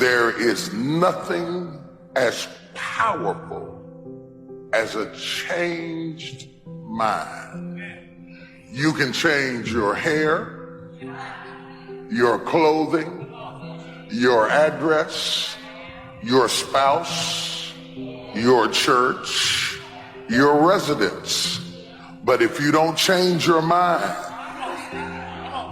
There is nothing as powerful as a changed mind. You can change your hair, your clothing, your address, your spouse, your church, your residence. But if you don't change your mind,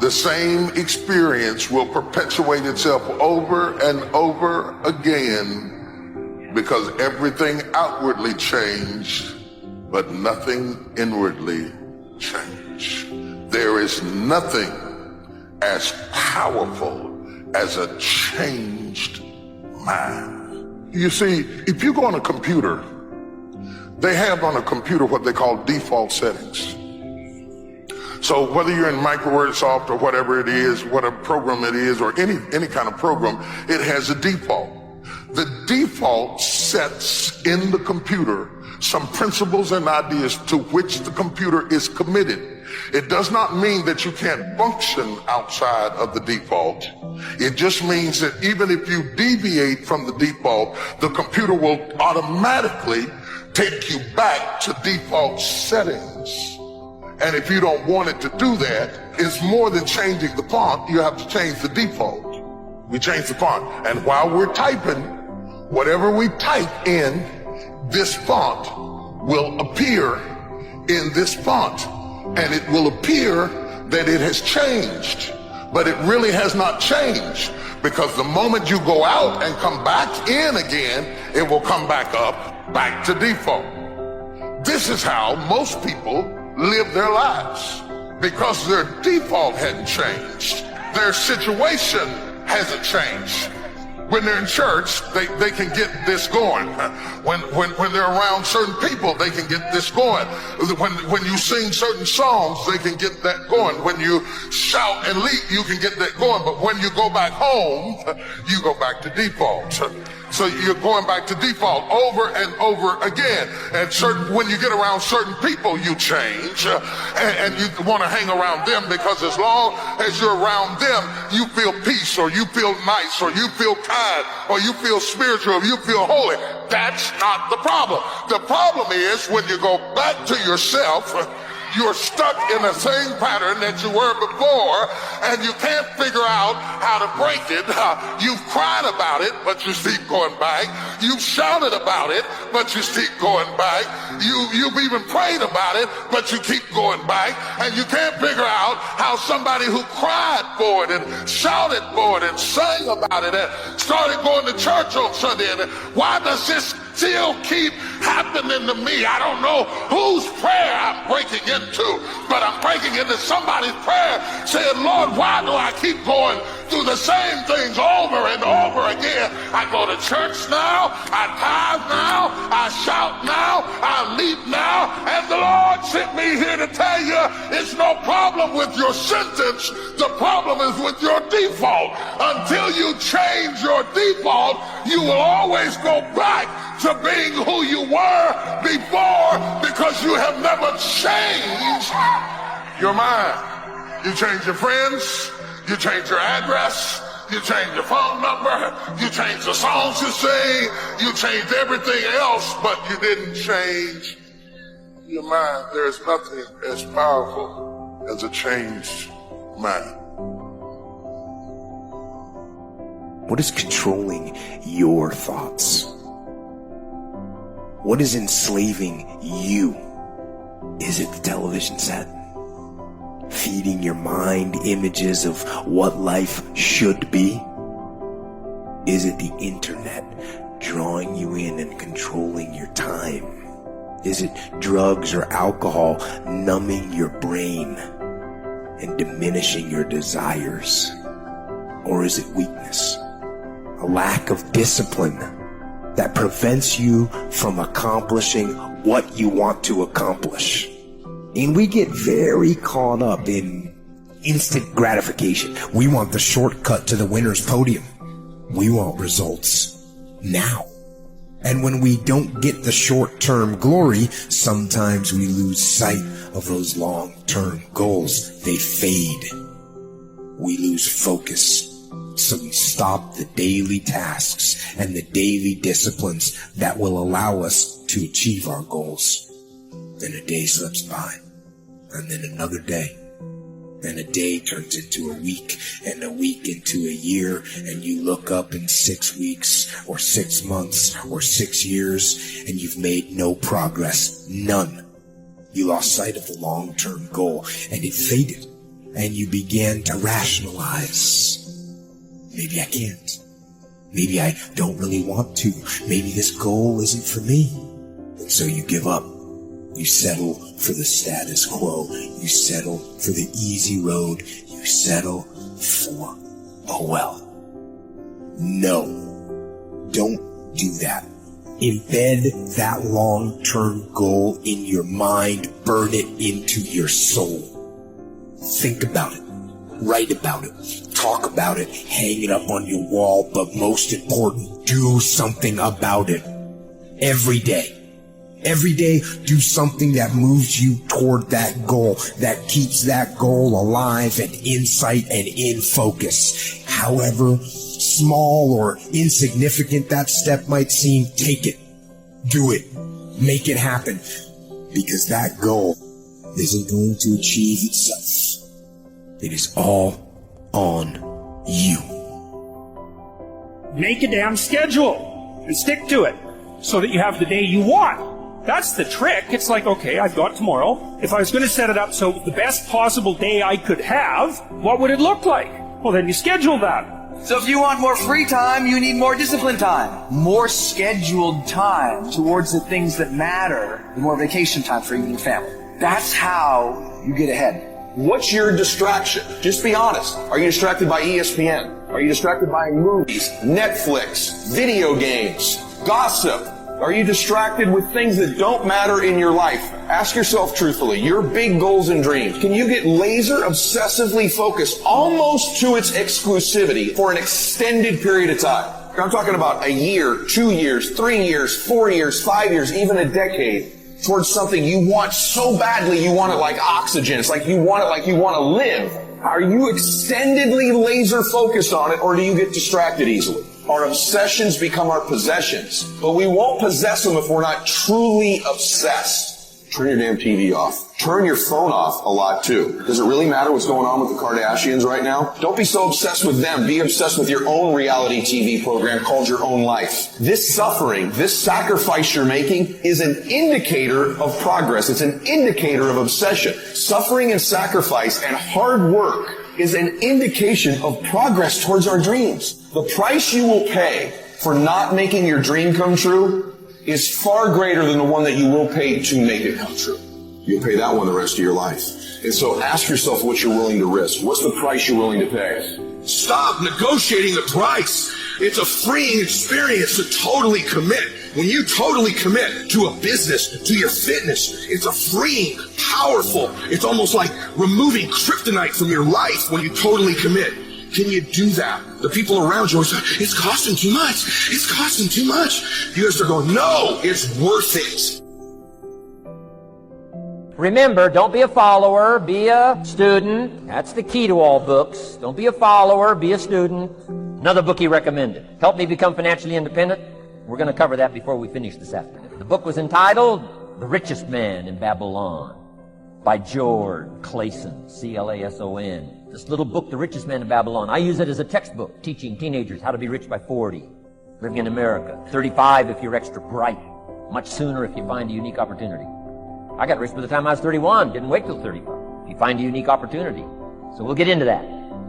the same experience will perpetuate itself over and over again, because everything outwardly changed, but nothing inwardly changed. There is nothing as powerful as a changed mind. You see, if you go on a computer, they have on a computer what they call default settings. So whether you're in Microsoft or whatever it is, whatever program it is, or any kind of program, it has a default. The default sets in the computer some principles and ideas to which the computer is committed. It does not mean that you can't function outside of the default. It just means that even if you deviate from the default, the computer will automatically take you back to default settings. And if you don't want it to do that, it's more than changing the font. You have to change the default. We change the font. And while we're typing, whatever we type in, this font will appear in this font. And it will appear that it has changed. But it really has not changed, because the moment you go out and come back in again, it will come back up, back to default. This is how most people live their lives, because their default hadn't changed. Their situation hasn't changed. When they're in church, they can get this going. When they're around certain people, they can get this going. When you sing certain songs, they can get that going. When you shout and leap, you can get that going. But when you go back home, you go back to default. So you're going back to default over and over again. And when you get around certain people, you change. And you want to hang around them, because as long as you're around them, you feel peace, or you feel nice, or you feel kind, or you feel spiritual, or you feel holy. That's not the problem. The problem is when you go back to yourself, you're stuck in the same pattern that you were before, and you can't figure out how to break it. You've cried about it, but you keep going back. You've shouted about it, but you keep going back. You've even prayed about it, but you keep going back. And you can't figure out how somebody who cried for it and shouted for it and sang about it and started going to church on Sunday, and why does this still keep happening to me? I don't know whose prayer I'm breaking into, but I'm breaking into somebody's prayer saying, Lord, why do I keep going through the same things over and over again? I go to church now, I tithe now, I shout now, I leap now, and the Lord sent me here to tell you it's no problem with your sentence. The problem is with your default. Until you change your default, you will always go back to being who you were before, because you have never changed your mind. You change your friends, you change your address, you change your phone number, you change the songs you sing, you changed everything else, but you didn't change your mind. There's nothing as powerful as a changed mind. What is controlling your thoughts? What is enslaving you? Is it the television set? Feeding your mind images of what life should be? Is it the internet drawing you in and controlling your time? Is it drugs or alcohol numbing your brain and diminishing your desires? Or is it weakness? A lack of discipline that prevents you from accomplishing what you want to accomplish. And we get very caught up in instant gratification. We want the shortcut to the winner's podium. We want results now. And when we don't get the short-term glory, sometimes we lose sight of those long-term goals. They fade. We lose focus. So we stop the daily tasks and the daily disciplines that will allow us to achieve our goals. Then a day slips by, and then another day. And a day turns into a week, and a week into a year, and you look up in 6 weeks, or 6 months, or 6 years, and you've made no progress. None. You lost sight of the long-term goal, and it faded, and you began to rationalize. Maybe I can't. Maybe I don't really want to. Maybe this goal isn't for me. And so you give up. You settle for the status quo. You settle for the easy road. You settle for, oh well. No. Don't do that. Embed that long-term goal in your mind. Burn it into your soul. Think about it. Write about it. Talk about it. Hang it up on your wall. But most important, do something about it. Every day. Every day, do something that moves you toward that goal, that keeps that goal alive and in sight and in focus. However small or insignificant that step might seem, take it. Do it. Make it happen. Because that goal isn't going to achieve itself. It is all on you. Make a damn schedule and stick to it so that you have the day you want. That's the trick. It's like, okay, I've got tomorrow. If I was going to set it up so the best possible day I could have, what would it look like? Well, then you schedule that. So if you want more free time, you need more disciplined time. More scheduled time towards the things that matter. More vacation time for you and your family. That's how you get ahead. What's your distraction? Just be honest. Are you distracted by ESPN? Are you distracted by movies, Netflix, video games, gossip? Are you distracted with things that don't matter in your life? Ask yourself truthfully, your big goals and dreams. Can you get laser obsessively focused almost to its exclusivity for an extended period of time? I'm talking about a year, 2 years, 3 years, 4 years, 5 years, even a decade towards something you want so badly you want it like oxygen. It's like you want it like you want to live. Are you extendedly laser focused on it, or do you get distracted easily? Our obsessions become our possessions, but we won't possess them if we're not truly obsessed. Turn your damn TV off. Turn your phone off a lot too. Does it really matter what's going on with the Kardashians right now? Don't be so obsessed with them. Be obsessed with your own reality TV program called your own life. This suffering, this sacrifice you're making is an indicator of progress. It's an indicator of obsession. Suffering and sacrifice and hard work is an indication of progress towards our dreams. The price you will pay for not making your dream come true is far greater than the one that you will pay to make it come true. You'll pay that one the rest of your life. And so ask yourself what you're willing to risk. What's the price you're willing to pay? Stop negotiating the price. It's a freeing experience to totally commit. When you totally commit to a business, to your fitness, it's a freeing, powerful, it's almost like removing kryptonite from your life when you totally commit. Can you do that? The people around you are saying, it's costing too much. It's costing too much. You guys are going, no, it's worth it. Remember, don't be a follower, be a student. That's the key to all books. Don't be a follower, be a student. Another book he recommended, Help Me Become Financially Independent. We're going to cover that before we finish this afternoon. The book was entitled The Richest Man in Babylon by George Clason, C-L-A-S-O-N. This little book, The Richest Man in Babylon, I use it as a textbook teaching teenagers how to be rich by 40, living in America, 35 if you're extra bright, much sooner if you find a unique opportunity. I got rich by the time I was 31, didn't wait till 35. If you find a unique opportunity. So we'll get into that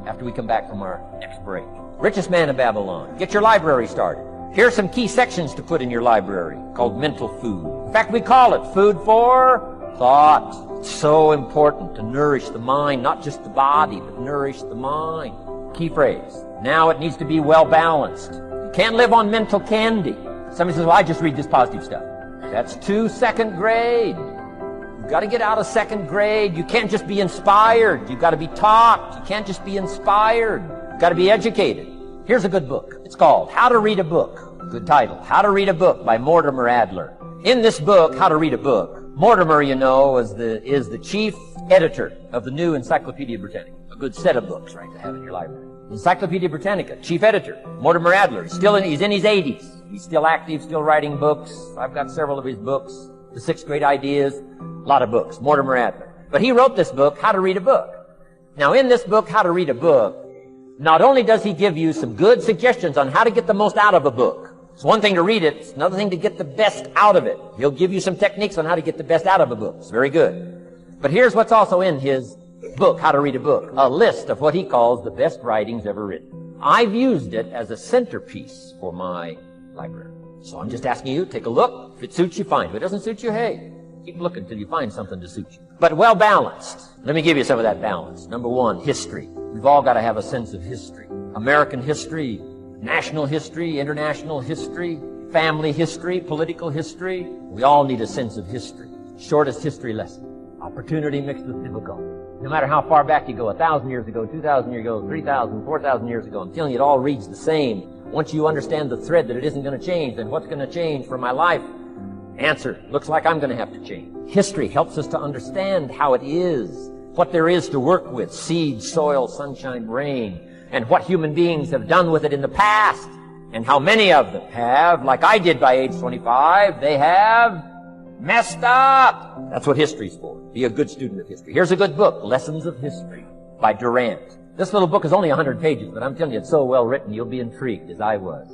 after we come back from our next break. Richest Man in Babylon. Get your library started. Here are some key sections to put in your library called mental food. In fact, we call it food for thought. It's so important to nourish the mind, not just the body, but nourish the mind. Key phrase. Now it needs to be well balanced. You can't live on mental candy. Somebody says, well, I just read this positive stuff. That's too second grade. You've got to get out of second grade. You can't just be inspired. You've got to be taught. You can't just be inspired. You've got to be educated. Here's a good book. It's called How to Read a Book. Good title. How to Read a Book by Mortimer Adler. In this book, How to Read a Book, Mortimer, you know, is the chief editor of the new Encyclopedia Britannica. A good set of books, right, to have in your library. Encyclopedia Britannica, chief editor, Mortimer Adler. He's in his 80s. He's still active, still writing books. I've got several of his books. The 6 Great Ideas, a lot of books, Mortimer Adler. But he wrote this book, How to Read a Book. Now in this book, How to Read a Book, not only does he give you some good suggestions on how to get the most out of a book. It's one thing to read it, it's another thing to get the best out of it. He'll give you some techniques on how to get the best out of a book. It's very good. But here's what's also in his book, How to Read a Book, a list of what he calls the best writings ever written. I've used it as a centerpiece for my library. So I'm just asking you, take a look. If it suits you, fine. If it doesn't suit you, hey, keep looking till you find something to suit you. But well balanced. Let me give you some of that balance. Number 1, history. We've all got to have a sense of history. American history, national history, international history, family history, political history. We all need a sense of history. Shortest history lesson. Opportunity mixed with difficulty. No matter how far back you go, 1,000 years ago, 2,000 years ago, 3,000, 4,000 years ago, I'm telling you, it all reads the same. Once you understand the thread that it isn't going to change, then what's going to change for my life? Answer, looks like I'm going to have to change. History helps us to understand how it is, what there is to work with, seed, soil, sunshine, rain, and what human beings have done with it in the past, and how many of them have, like I did by age 25, they have messed up. That's what history's for. Be a good student of history. Here's a good book, Lessons of History by Durant. This little book is only 100 pages, but I'm telling you, it's so well written, you'll be intrigued, as I was.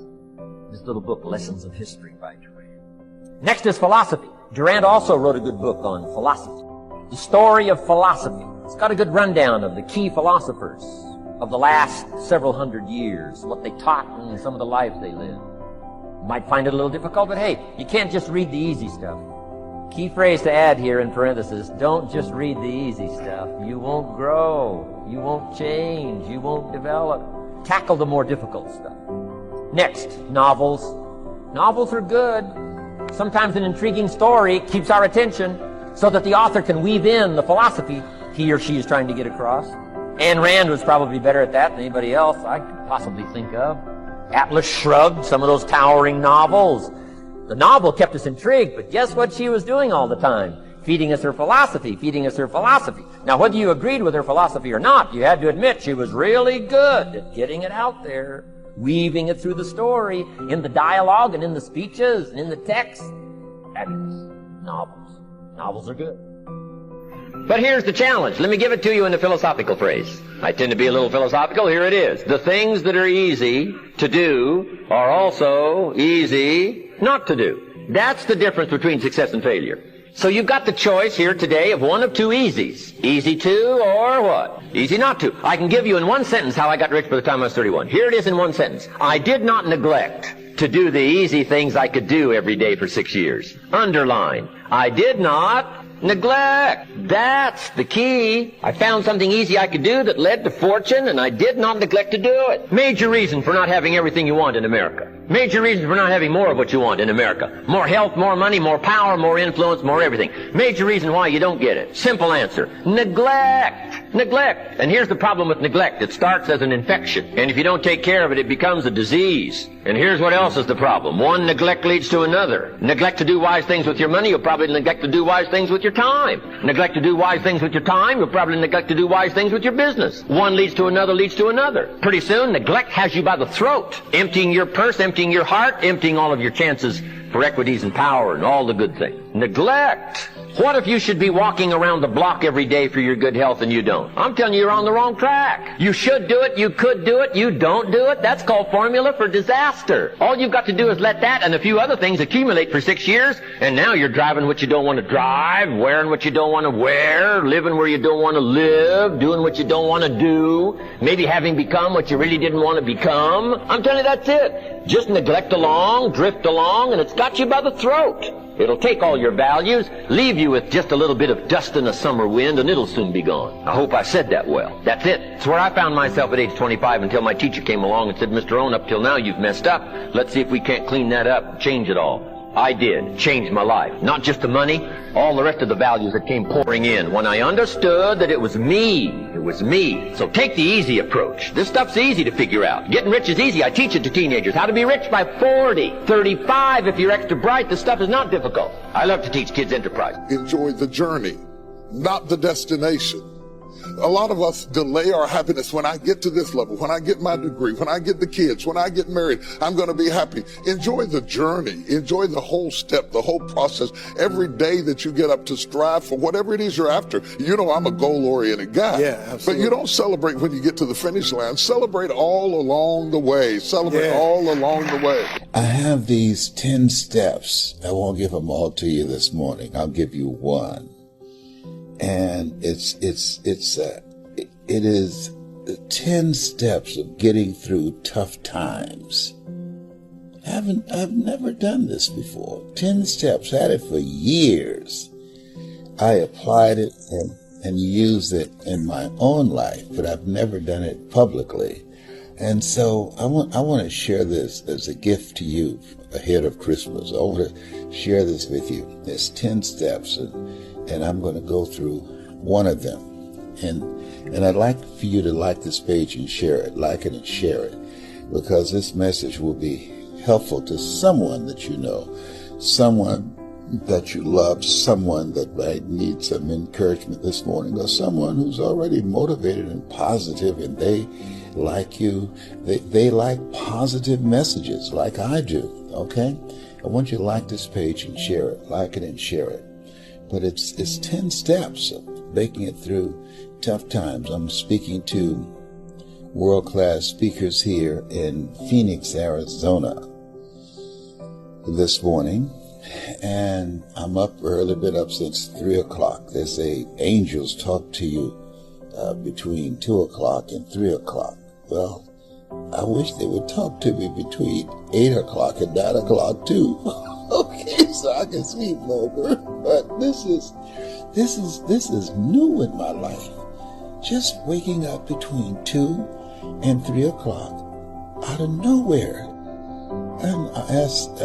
This little book, Lessons of History by Durant. Next is philosophy. Durant also wrote a good book on philosophy. The Story of Philosophy. It's got a good rundown of the key philosophers of the last several hundred years, what they taught and some of the lives they lived. You might find it a little difficult, but hey, you can't just read the easy stuff. Key phrase to add here in parentheses, don't just read the easy stuff. You won't grow. You won't change. You won't develop. Tackle the more difficult stuff. Next, novels. Novels are good. Sometimes an intriguing story keeps our attention so that the author can weave in the philosophy he or she is trying to get across. Ayn Rand was probably better at that than anybody else I could possibly think of. Atlas Shrugged, some of those towering novels. The novel kept us intrigued, but guess what she was doing all the time? Feeding us her philosophy, feeding us her philosophy. Now, whether you agreed with her philosophy or not, you had to admit she was really good at getting it out there, weaving it through the story, in the dialogue and in the speeches and in the text. Fabulous. Novels. Novels are good. But here's the challenge. Let me give it to you in a philosophical phrase. I tend to be a little philosophical. Here it is. The things that are easy to do are also easy not to do. That's the difference between success and failure. So you've got the choice here today of one of two easies. Easy to or what? Easy not to. I can give you in one sentence how I got rich by the time I was 31. Here it is in one sentence. I did not neglect to do the easy things I could do every day for 6 years. Underline. I did not neglect. That's the key. I found something easy I could do that led to fortune, and I did not neglect to do it. Major reason for not having everything you want in America. Major reason for not having more of what you want in America. More health, more money, more power, more influence, more everything. Major reason why you don't get it. Simple answer. Neglect. Neglect. And here's the problem with neglect. It starts as an infection. And if you don't take care of it, it becomes a disease. And here's what else is the problem. One neglect leads to another. Neglect to do wise things with your money, you'll probably neglect to do wise things with your time. Neglect to do wise things with your time, you'll probably neglect to do wise things with your business. One leads to another, leads to another. Pretty soon, neglect has you by the throat, emptying your purse, emptying your heart, emptying all of your chances for equities and power and all the good things. Neglect. What if you should be walking around the block every day for your good health and you don't? I'm telling you, you're on the wrong track. You should do it, you could do it, you don't do it. That's called formula for disaster. All you've got to do is let that and a few other things accumulate for 6 years, and now you're driving what you don't want to drive, wearing what you don't want to wear, living where you don't want to live, doing what you don't want to do, maybe having become what you really didn't want to become. I'm telling you, that's it. Just neglect along, drift along, and it's got you by the throat. It'll take all your values, leave you with just a little bit of dust in a summer wind, and it'll soon be gone. I hope I said that well. That's it. It's where I found myself at age 25 until my teacher came along and said, Mr. Rohn, up till now you've messed up. Let's see if we can't clean that up and change it all. I did. Changed my life. Not just the money, all the rest of the values that came pouring in when I understood that it was me. It was me. So take the easy approach. This stuff's easy to figure out. Getting rich is easy. I teach it to teenagers. How to be rich by 40, 35 if you're extra bright. This stuff is not difficult. I love to teach kids enterprise. Enjoy the journey, not the destination. A lot of us delay our happiness. When I get to this level, when I get my degree, when I get the kids, when I get married, I'm going to be happy. Enjoy the journey. Enjoy the whole step, the whole process. Every day that you get up to strive for whatever it is you're after. You know, I'm a goal-oriented guy. Yeah, absolutely. But you don't celebrate when you get to the finish line. Celebrate all along the way. Celebrate all along the way. I have these 10 steps. I won't give them all to you this morning. I'll give you one. And it is 10 steps of getting through tough times. I've never done this before. 10 steps, had it for years. I applied it and used it in my own life, but I've never done it publicly. And so I want to share this as a gift to you ahead of Christmas. I want to share this with you. There's 10 steps, and I'm going to go through one of them. And I'd like for you to like this page and share it, like it and share it, because this message will be helpful to someone that you know, someone that you love, someone that might need some encouragement this morning, or someone who's already motivated and positive, and they like you. They like positive messages like I do, okay? I want you to like this page and share it, like it and share it. But it's 10 steps of making it through tough times. I'm speaking to world-class speakers here in Phoenix, Arizona this morning. And I'm up early, been up since 3 o'clock. They say angels talk to you between 2 o'clock and 3 o'clock. Well, I wish they would talk to me between 8 o'clock and 9 o'clock too. Okay, so I can sleep longer. But this is new in my life. Just waking up between 2 and 3 o'clock out of nowhere. And I asked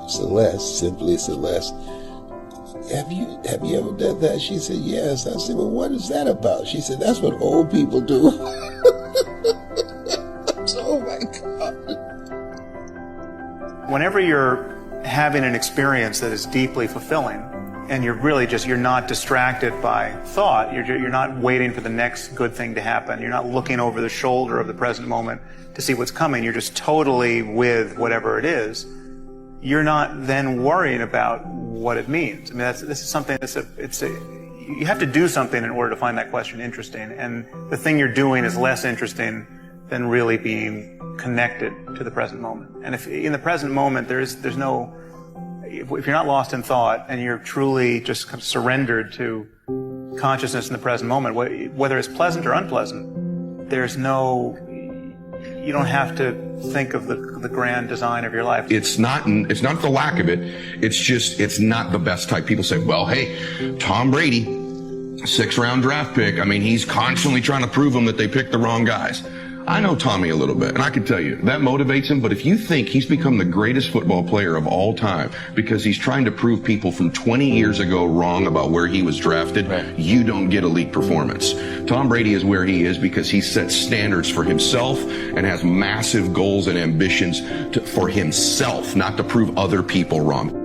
Celeste, simply Celeste, have you ever done that? She said, yes. I said, well, what is that about? She said, that's what old people do. Oh my God. Whenever you're having an experience that is deeply fulfilling, and you're not distracted by thought, you're not waiting for the next good thing to happen, you're not looking over the shoulder of the present moment to see what's coming, you're just totally with whatever it is, you're not then worrying about what it means. I mean, this is something you have to do something in order to find that question interesting, and the thing you're doing is less interesting than really being connected to the present moment. And if in the present moment there's no, if you're not lost in thought and you're truly just kind of surrendered to consciousness in the present moment, whether it's pleasant or unpleasant, you don't have to think of the grand design of your life. It's not the lack of it. It's not the best type. People say, well, hey, Tom Brady, 6th-round draft pick. I mean, he's constantly trying to prove them that they picked the wrong guys. I know Tommy a little bit, and I can tell you, that motivates him, but if you think he's become the greatest football player of all time because he's trying to prove people from 20 years ago wrong about where he was drafted, you don't get elite performance. Tom Brady is where he is because he sets standards for himself and has massive goals and ambitions for himself, not to prove other people wrong.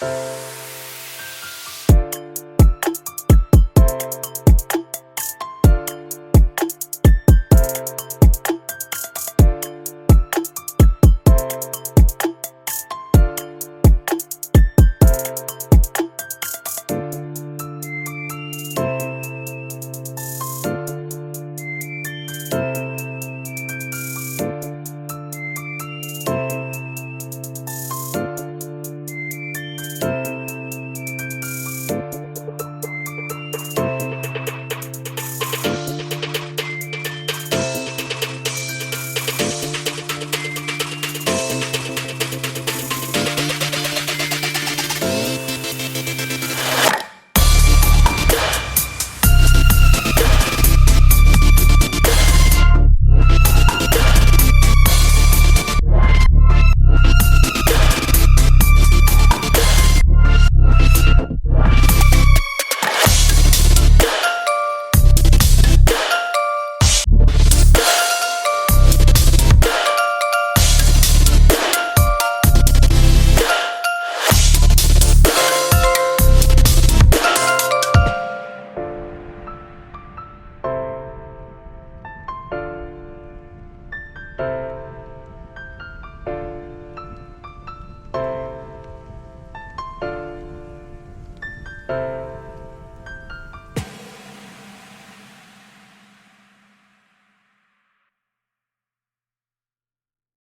you.